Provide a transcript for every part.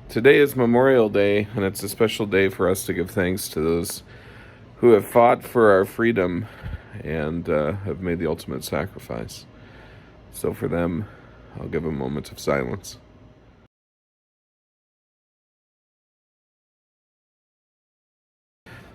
Today is Memorial Day, and it's a special day for us to give thanks to those who have fought for our freedom and have made the ultimate sacrifice. So for them, I'll give a moment of silence.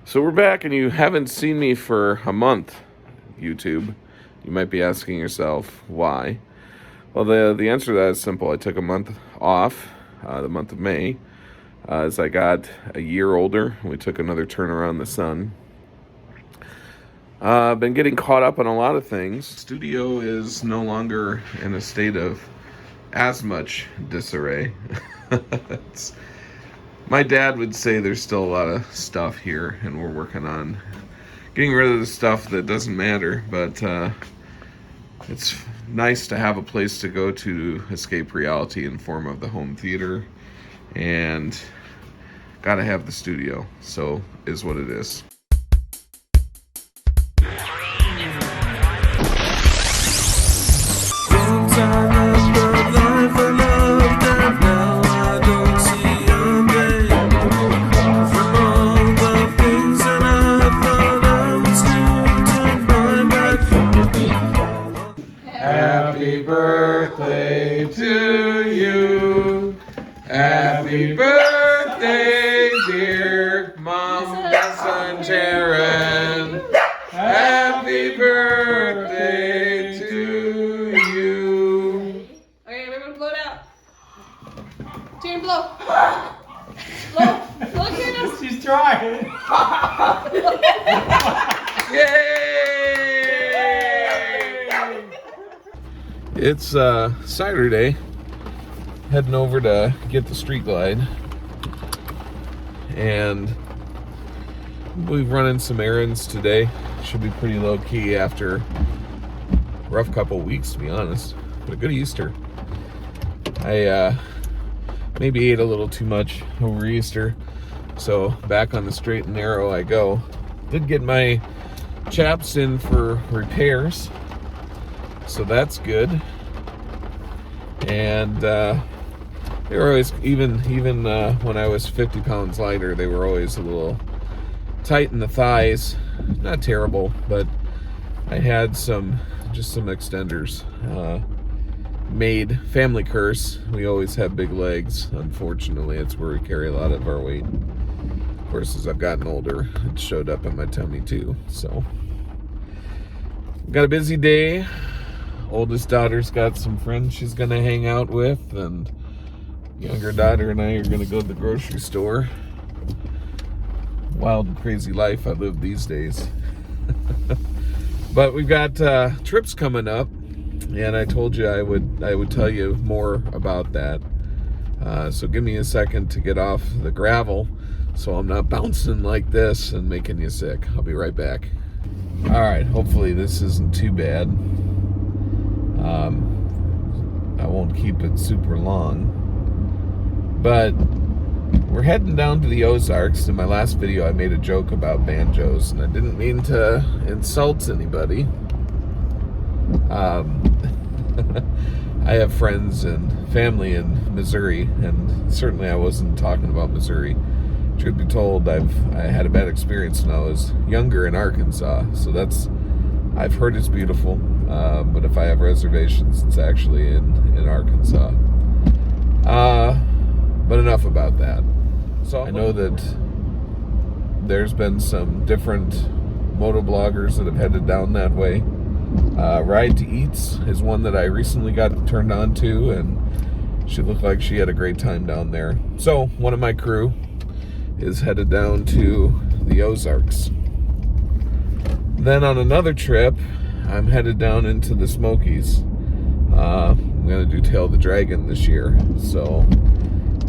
So we're back, and you haven't seen me for a month, YouTube. You might be asking yourself, why? Well, the answer to that is simple. I took a month off, the month of May, as I got a year older. We took another turn around the sun. Been getting caught up on a lot of things. Studio is no longer in a state of as much disarray. My dad would say there's still a lot of stuff here, and we're working on getting rid of the stuff that doesn't matter, but it's nice to have a place to go to escape reality in form of the home theater, and gotta have the studio, so is what it is. Happy birthday to you. Happy birthday, dear Mama Son Sharon. Happy birthday to you. Okay, everyone blow it out. Turn blow. Blow. Blow, Candace. She's trying. Yay! It's Saturday. Heading over to get the street glide. And we've run in some errands today. Should be pretty low key after a rough couple weeks, to be honest. But a good Easter. I maybe ate a little too much over Easter, so back on the straight and narrow I go. Did get my chaps in for repairs, so that's good. And they were always, even when I was 50 pounds lighter, they were always a little tight in the thighs. Not terrible, but I had just some extenders made. Family curse. We always have big legs. Unfortunately, it's where we carry a lot of our weight. Of course, as I've gotten older, it showed up in my tummy too. So, got a busy day. Oldest daughter's got some friends she's gonna hang out with, and younger daughter and I are gonna go to the grocery store. Wild and crazy life I live these days. But we've got trips coming up, and I told you I would tell you more about that. So give me a second to get off the gravel so I'm not bouncing like this and making you sick. I'll be right back. All right, hopefully this isn't too bad. I won't keep it super long, but we're heading down to the Ozarks. In my last video, I made a joke about banjos, and I didn't mean to insult anybody. I have friends and family in Missouri, and certainly I wasn't talking about Missouri. Truth be told, I had a bad experience when I was younger in Arkansas, so I've heard it's beautiful, but if I have reservations, it's actually in Arkansas. But enough about that. So I know that there's been some different motovloggers that have headed down that way. Ride to Eats is one that I recently got turned on to, and she looked like she had a great time down there. So one of my crew is headed down to the Ozarks. Then on another trip, I'm headed down into the Smokies. I'm going to do Tail of the Dragon this year, so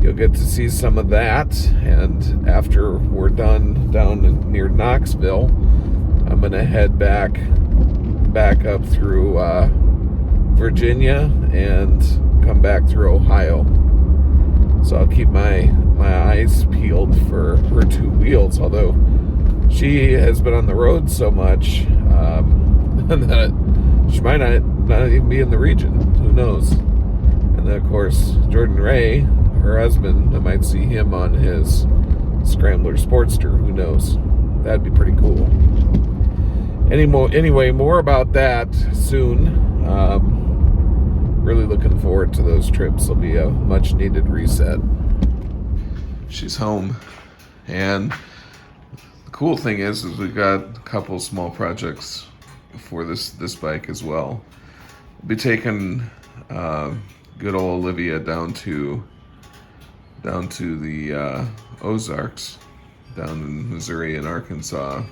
you'll get to see some of that. And after we're done down near Knoxville, I'm going to head back up through Virginia and come back through Ohio. So I'll keep my eyes peeled for her two wheels, although she has been on the road so much that she might not even be in the region. Who knows? And then, of course, Jordan Ray, her husband. I might see him on his Scrambler Sportster. Who knows? That'd be pretty cool. Anyway, more about that soon. Really looking forward to those trips. It'll be a much needed reset. She's home, and the cool thing is we've got a couple small projects for this bike as well. We'll be taking good old Olivia down to the Ozarks, down in Missouri and Arkansas.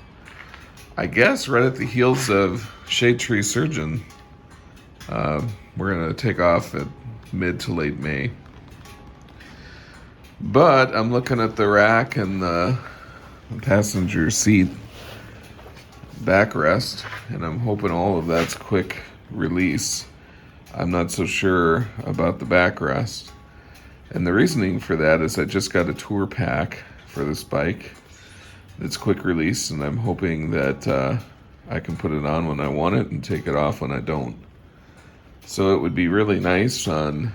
I guess right at the heels of Shade Tree Surgeon. We're gonna take off at mid to late May. But I'm looking at the rack and the passenger seat backrest, and I'm hoping all of that's quick release. I'm not so sure about the backrest. And the reasoning for that is I just got a tour pack for this bike. It's quick release, and I'm hoping that I can put it on when I want it and take it off when I don't. So it would be really nice on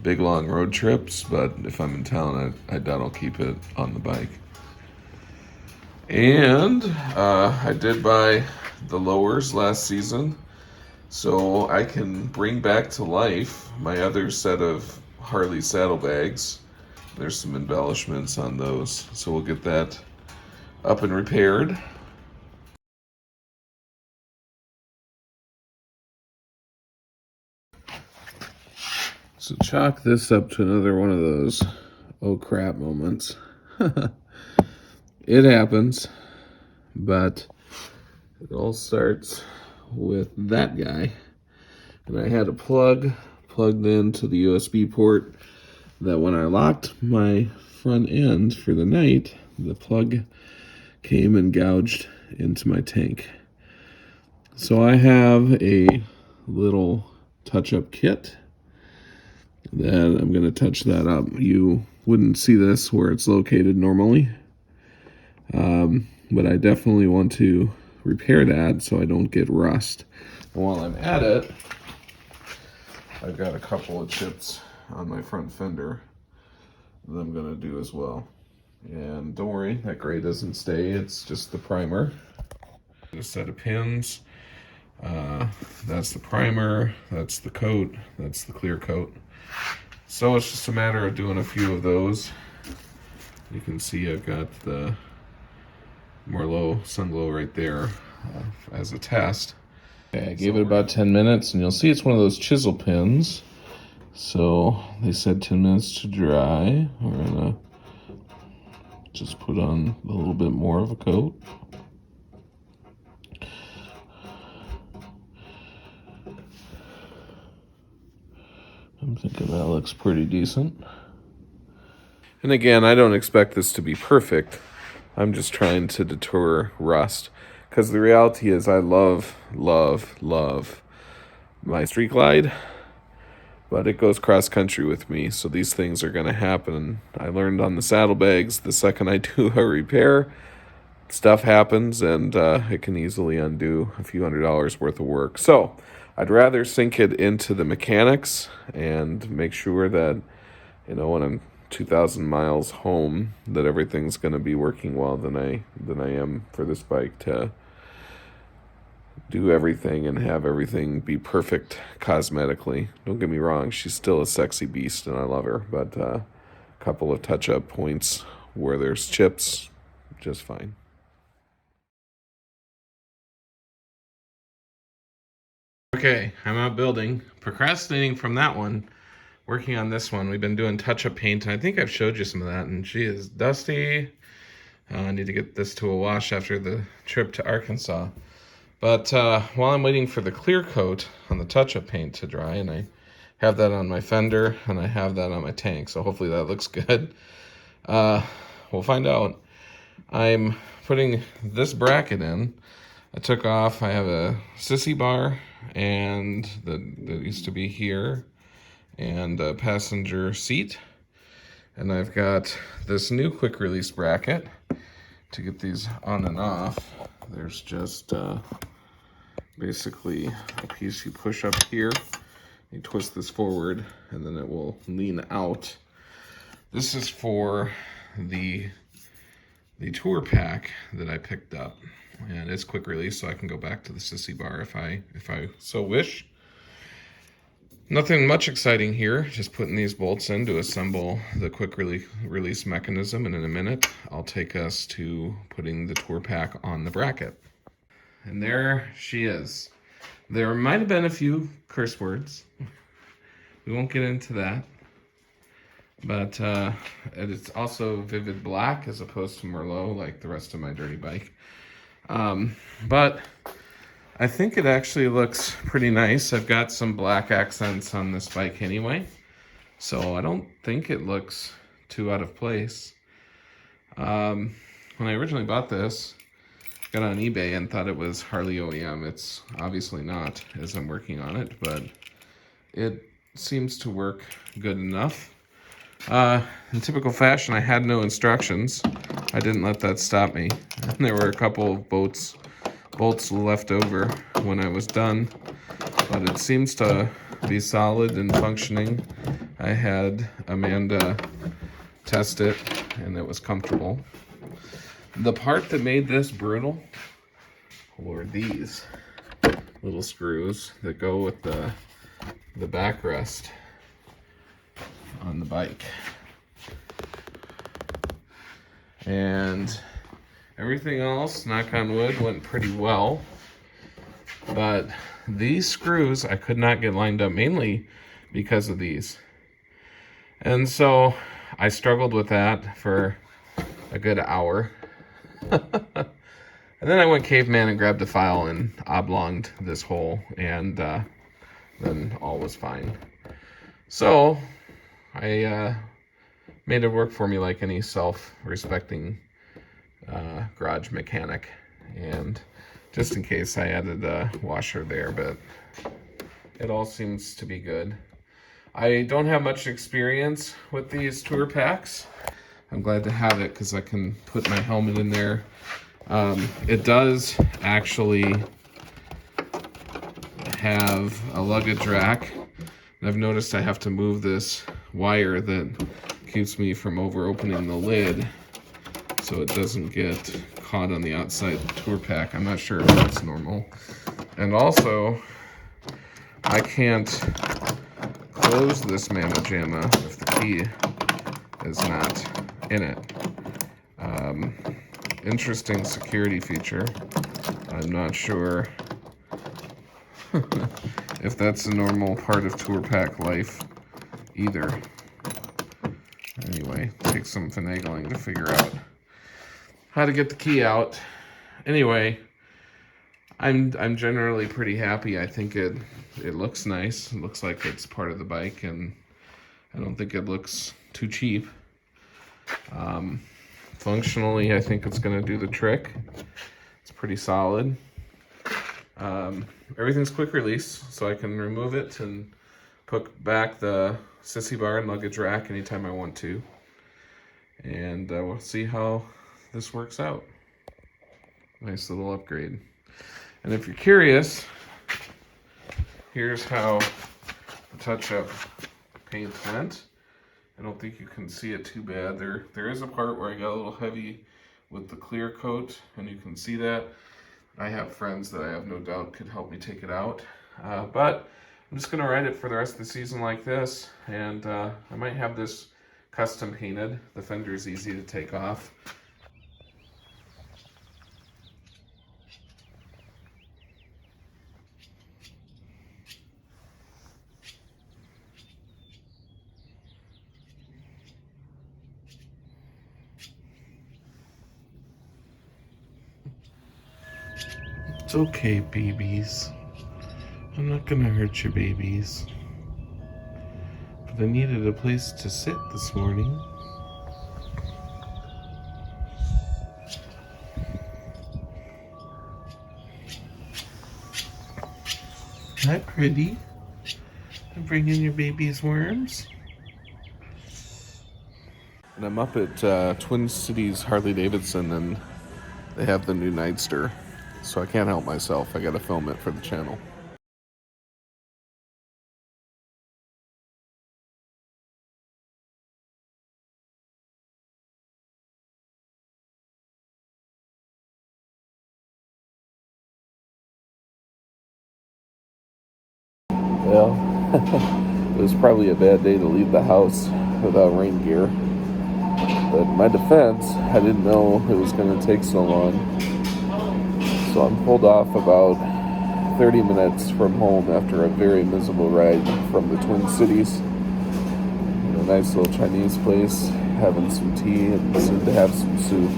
big long road trips, but if I'm in town, I doubt I'll keep it on the bike. And I did buy the lowers last season, so I can bring back to life my other set of Harley saddlebags. There's some embellishments on those, so we'll get that up and repaired. So chalk this up to another one of those oh crap moments. It happens, but it all starts with that guy. And I had a plug plugged into the USB port that when I locked my front end for the night, the plug came and gouged into my tank. So I have a little touch-up kit that I'm going to touch that up. You wouldn't see this where it's located normally, but I definitely want to repair that so I don't get rust. And while I'm at it, I've got a couple of chips on my front fender that I'm going to do as well. And don't worry, that gray doesn't stay, it's just the primer. A set of pins. That's the primer, that's the coat, that's the clear coat. So it's just a matter of doing a few of those. You can see I've got the Merlot Sunglow right there as a test. Okay, I gave it about 10 minutes, and you'll see it's one of those chisel pins. So they said 10 minutes to dry. We're gonna just put on a little bit more of a coat. I'm thinking that looks pretty decent. And again, I don't expect this to be perfect. I'm just trying to deter rust. Because the reality is I love my Street Glide. But it goes cross country with me. So these things are going to happen. I learned on the saddlebags, the second I do a repair, stuff happens and it can easily undo a few $100s worth of work. So I'd rather sink it into the mechanics and make sure that, you know, when I'm 2,000 miles home, that everything's going to be working well than I am for this bike to do everything and have everything be perfect cosmetically. Don't get me wrong, she's still a sexy beast and I love her, but a couple of touch-up points where there's chips, just fine. Okay, I'm out building, procrastinating from that one, working on this one. We've been doing touch-up paint, and I think I've showed you some of that, and she is dusty. I need to get this to a wash after the trip to Arkansas. But while I'm waiting for the clear coat on the touch-up paint to dry, and I have that on my fender, and I have that on my tank, so hopefully that looks good. We'll find out. I'm putting this bracket in. I took off, I have a sissy bar, and that used to be here, and a passenger seat. And I've got this new quick release bracket to get these on and off. There's just basically a piece you push up here, you twist this forward, and then it will lean out. This is for the tour pack that I picked up, and it's quick release, so I can go back to the sissy bar if I so wish. Nothing much exciting here, just putting these bolts in to assemble the quick release mechanism, and in a minute I'll take us to putting the tour pack on the bracket. And there she is. There might have been a few curse words. We won't get into that. But it's also vivid black as opposed to Merlot like the rest of my dirty bike. But I think it actually looks pretty nice. I've got some black accents on this bike anyway, so I don't think it looks too out of place. When I originally bought this, got on eBay and thought it was Harley OEM. It's obviously not, as I'm working on it, but it seems to work good enough. In typical fashion, I had no instructions. I didn't let that stop me. And there were a couple of bolts left over when I was done, but it seems to be solid and functioning. I had Amanda test it, and it was comfortable. The part that made this brutal were these little screws that go with the backrest on the bike. And everything else, knock on wood, went pretty well. But these screws I could not get lined up, mainly because of these. And so I struggled with that for a good hour. And then I went caveman and grabbed a file and oblonged this hole, and then all was fine. So I made it work for me like any self-respecting garage mechanic, and just in case I added a washer there, but it all seems to be good. I don't have much experience with these tour packs. I'm glad to have it because I can put my helmet in there. It does actually have a luggage rack. I've noticed I have to move this wire that keeps me from over opening the lid so it doesn't get caught on the outside tour pack. I'm not sure if that's normal. And also, I can't close this mamma jamma if the key is not in it. Interesting security feature. I'm not sure if that's a normal part of tour pack life either. Anyway, takes some finagling to figure out how to get the key out. Anyway, I'm generally pretty happy. I think it looks nice. It looks like it's part of the bike, and I don't think it looks too cheap. Functionally, I think it's going to do the trick. It's pretty solid. Everything's quick release, so I can remove it and put back the sissy bar and luggage rack anytime I want to. And we'll see how this works out. Nice little upgrade. And if you're curious, here's how the touch-up paint went. I don't think you can see it too bad. There is a part where I got a little heavy with the clear coat, and you can see that. I have friends that I have no doubt could help me take it out. But I'm just gonna ride it for the rest of the season like this, and I might have this custom painted. The fender's easy to take off. It's okay, babies. I'm not gonna hurt your babies. But I needed a place to sit this morning. Not pretty. I'm bringing your baby's worms. And I'm up at Twin Cities Harley-Davidson, and they have the new Nightster. So I can't help myself. I gotta film it for the channel. Well, it was probably a bad day to leave the house without rain gear. But in my defense, I didn't know it was going to take so long. So I'm pulled off about 30 minutes from home after a very miserable ride from the Twin Cities. A nice little Chinese place, having some tea and soon to have some soup.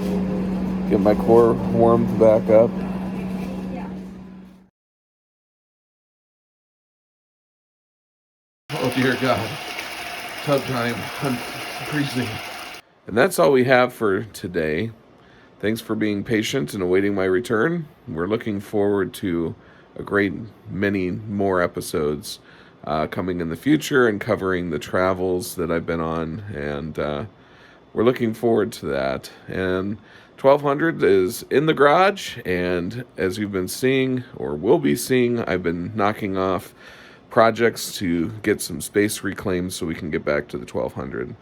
Get my core warmed back up. Oh dear God, tub time, I'm freezing. And that's all we have for today. Thanks for being patient and awaiting my return. We're looking forward to a great many more episodes coming in the future and covering the travels that I've been on. And we're looking forward to that. And 1200 is in the garage. And as you've been seeing or will be seeing, I've been knocking off projects to get some space reclaimed so we can get back to the 1200.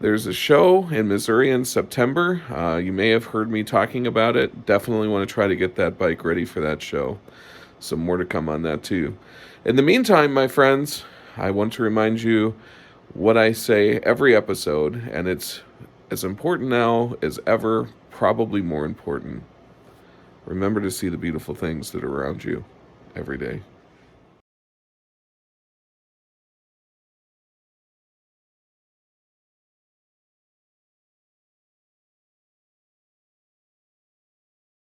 There's a show in Missouri in September. You may have heard me talking about it. Definitely want to try to get that bike ready for that show. Some more to come on that too. In the meantime, my friends, I want to remind you what I say every episode, and it's as important now as ever, probably more important. Remember to see the beautiful things that are around you every day.